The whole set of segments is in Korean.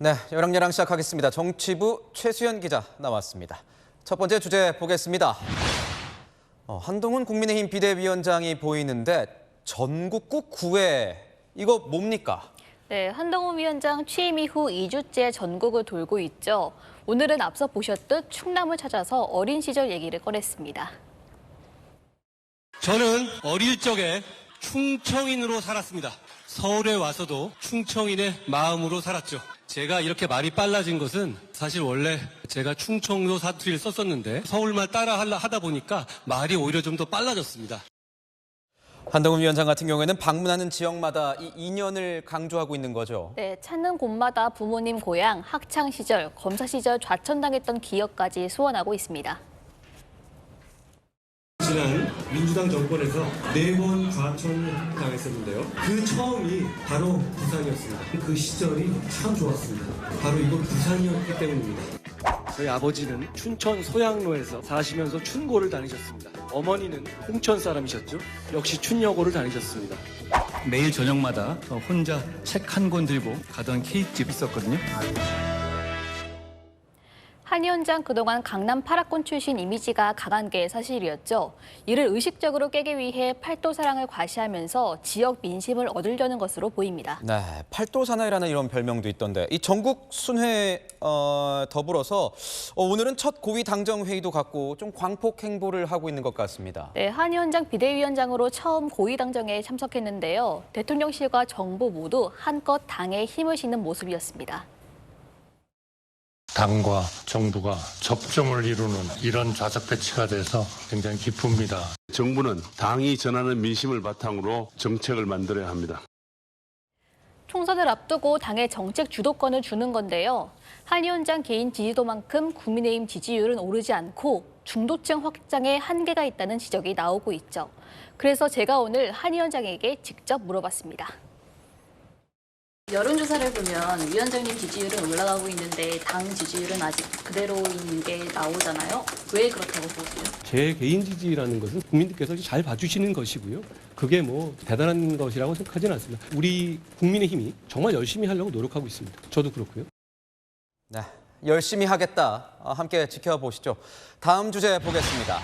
네, 열왕열왕 시작하겠습니다. 정치부 최수연 기자 나왔습니다. 첫 번째 주제 보겠습니다. 한동훈 국민의힘 비대위원장이 보이는데 전국구 구회, 이거 뭡니까? 네, 한동훈 위원장 취임 이후 2주째 전국을 돌고 있죠. 오늘은 앞서 보셨듯 충남을 찾아서 어린 시절 얘기를 꺼냈습니다. 저는 어릴 적에 충청인으로 살았습니다. 서울에 와서도 충청인의 마음으로 살았죠. 제가 이렇게 말이 빨라진 것은 사실 원래 제가 충청도 사투리를 썼었는데 서울말 따라 하다 보니까 말이 오히려 좀 더 빨라졌습니다. 한동훈 위원장 같은 경우에는 방문하는 지역마다 이 인연을 강조하고 있는 거죠. 네, 찾는 곳마다 부모님 고향, 학창 시절, 검사 시절 좌천당했던 기억까지 소환하고 있습니다. 지난 민주당 정권에서 4번 좌천당했었는데요. 그 처음이 바로 부산이었습니다. 그 시절이 참 좋았습니다. 바로 이곳 부산이었기 때문입니다. 저희 아버지는 춘천 소양로에서 사시면서 춘고를 다니셨습니다. 어머니는 홍천 사람이셨죠. 역시 춘여고를 다니셨습니다. 매일 저녁마다 혼자 책 한 권 들고 가던 케이크집이 있었거든요. 한 위원장 그동안 강남 8학군 출신 이미지가 강한 게 사실이었죠. 이를 의식적으로 깨기 위해 팔도 사랑을 과시하면서 지역 민심을 얻으려는 것으로 보입니다. 네, 팔도 사나이라는 이런 별명도 있던데 이 전국 순회 더불어서 오늘은 첫 고위 당정 회의도 갖고 좀 광폭 행보를 하고 있는 것 같습니다. 네, 한 위원장 비대위원장으로 처음 고위 당정에 참석했는데요. 대통령실과 정부 모두 한껏 당에 힘을 싣는 모습이었습니다. 당과 정부가 접점을 이루는 이런 좌석 배치가 돼서 굉장히 기쁩니다. 정부는 당이 전하는 민심을 바탕으로 정책을 만들어야 합니다. 총선을 앞두고 당의 정책 주도권을 주는 건데요. 한 위원장 개인 지지도만큼 국민의힘 지지율은 오르지 않고 중도층 확장에 한계가 있다는 지적이 나오고 있죠. 그래서 제가 오늘 한 위원장에게 직접 물어봤습니다. 여론조사를 보면 위원장님 지지율은 올라가고 있는데 당 지지율은 아직 그대로인 게 나오잖아요. 왜 그렇다고 보세요? 제 개인 지지라는 것은 국민들께서 잘 봐주시는 것이고요. 그게 뭐 대단한 것이라고 생각하지는 않습니다. 우리 국민의힘이 정말 열심히 하려고 노력하고 있습니다. 저도 그렇고요. 네, 열심히 하겠다. 함께 지켜보시죠. 다음 주제 보겠습니다.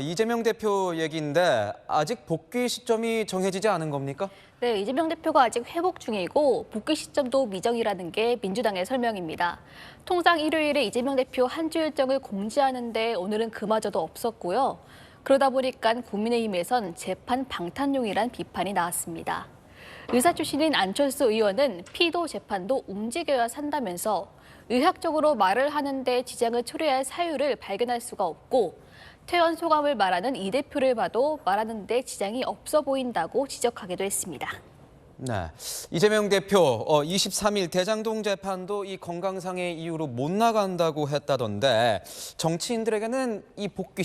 이재명 대표 얘기인데 아직 복귀 시점이 정해지지 않은 겁니까? 네, 이재명 대표가 아직 회복 중이고 복귀 시점도 미정이라는 게 민주당의 설명입니다. 통상 일요일에 이재명 대표 한 주 일정을 공지하는데 오늘은 그마저도 없었고요. 그러다 보니까 국민의힘에선 재판 방탄용이란 비판이 나왔습니다. 의사 출신인 안철수 의원은 피도 재판도 움직여야 산다면서 의학적으로 말을 하는데 지장을 초래할 사유를 발견할 수가 없고 퇴원 소감을 말하는 이 대표를 봐도 말하는 데 지장이 없어 보인다고 지적하기도 했습니다. 네, 이재명 대표 23일 대장동 재판도 이 건강상의 이유로 못 나간다고 했다던데 정치인들에게는 이 복귀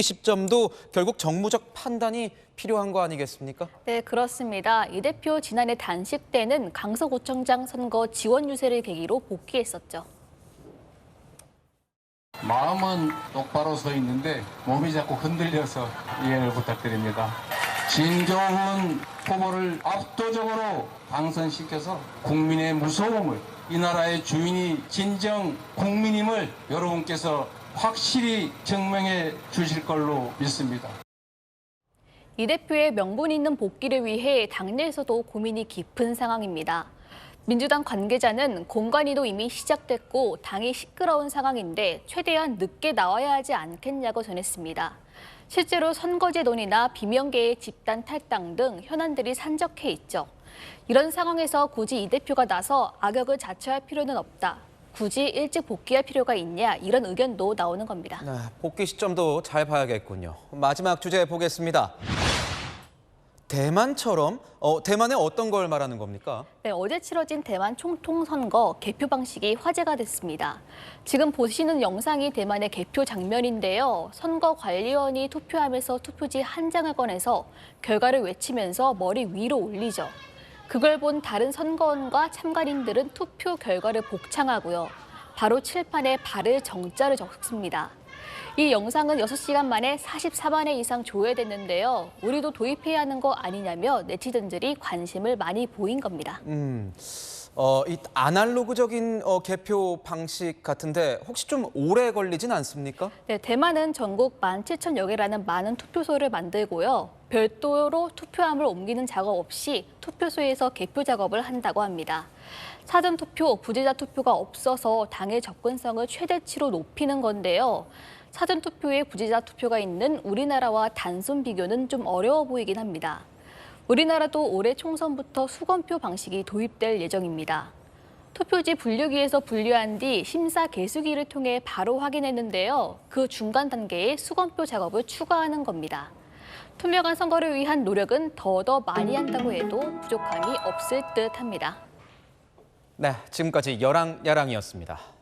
시점도 결국 정무적 판단이 필요한 거 아니겠습니까? 네, 그렇습니다. 이 대표 지난해 단식 때는 강서구청장 선거 지원 유세를 계기로 복귀했었죠. 마음은 똑바로 서 있는데 몸이 자꾸 흔들려서 이해를 부탁드립니다. 진정훈 후보를 압도적으로 당선시켜서 국민의 무서움을, 이 나라의 주인이 진정 국민임을 여러분께서 확실히 증명해 주실 걸로 믿습니다. 이 대표의 명분 있는 복귀를 위해 당내에서도 고민이 깊은 상황입니다. 민주당 관계자는 공관위도 이미 시작됐고 당이 시끄러운 상황인데 최대한 늦게 나와야 하지 않겠냐고 전했습니다. 실제로 선거제 논의나 비명계의 집단 탈당 등 현안들이 산적해 있죠. 이런 상황에서 굳이 이 대표가 나서 악역을 자처할 필요는 없다. 굳이 일찍 복귀할 필요가 있냐, 이런 의견도 나오는 겁니다. 네, 복귀 시점도 잘 봐야겠군요. 마지막 주제 보겠습니다. 대만처럼 대만에 어떤 걸 말하는 겁니까? 네, 어제 치러진 대만 총통선거 개표 방식이 화제가 됐습니다. 지금 보시는 영상이 대만의 개표 장면인데요. 선거관리원이 투표하면서 투표지 한 장을 꺼내서 결과를 외치면서 머리 위로 올리죠. 그걸 본 다른 선거원과 참관인들은 투표 결과를 복창하고요. 바로 칠판에 발을 정자를 적습니다. 이 영상은 6시간 만에 44만 회 이상 조회됐는데요. 우리도 도입해야 하는 거 아니냐며 네티즌들이 관심을 많이 보인 겁니다. 이 아날로그적인 개표 방식 같은데 혹시 좀 오래 걸리진 않습니까? 네, 대만은 전국 17,000여 개라는 많은 투표소를 만들고요. 별도로 투표함을 옮기는 작업 없이 투표소에서 개표 작업을 한다고 합니다. 사전투표, 부재자 투표가 없어서 당의 접근성을 최대치로 높이는 건데요. 사전투표에 부재자 투표가 있는 우리나라와 단순 비교는 좀 어려워 보이긴 합니다. 우리나라도 올해 총선부터 수검표 방식이 도입될 예정입니다. 투표지 분류기에서 분류한 뒤 심사 개수기를 통해 바로 확인했는데요. 그 중간 단계에 수검표 작업을 추가하는 겁니다. 투명한 선거를 위한 노력은 더더 많이 한다고 해도 부족함이 없을 듯합니다. 네, 지금까지 여랑야랑이었습니다.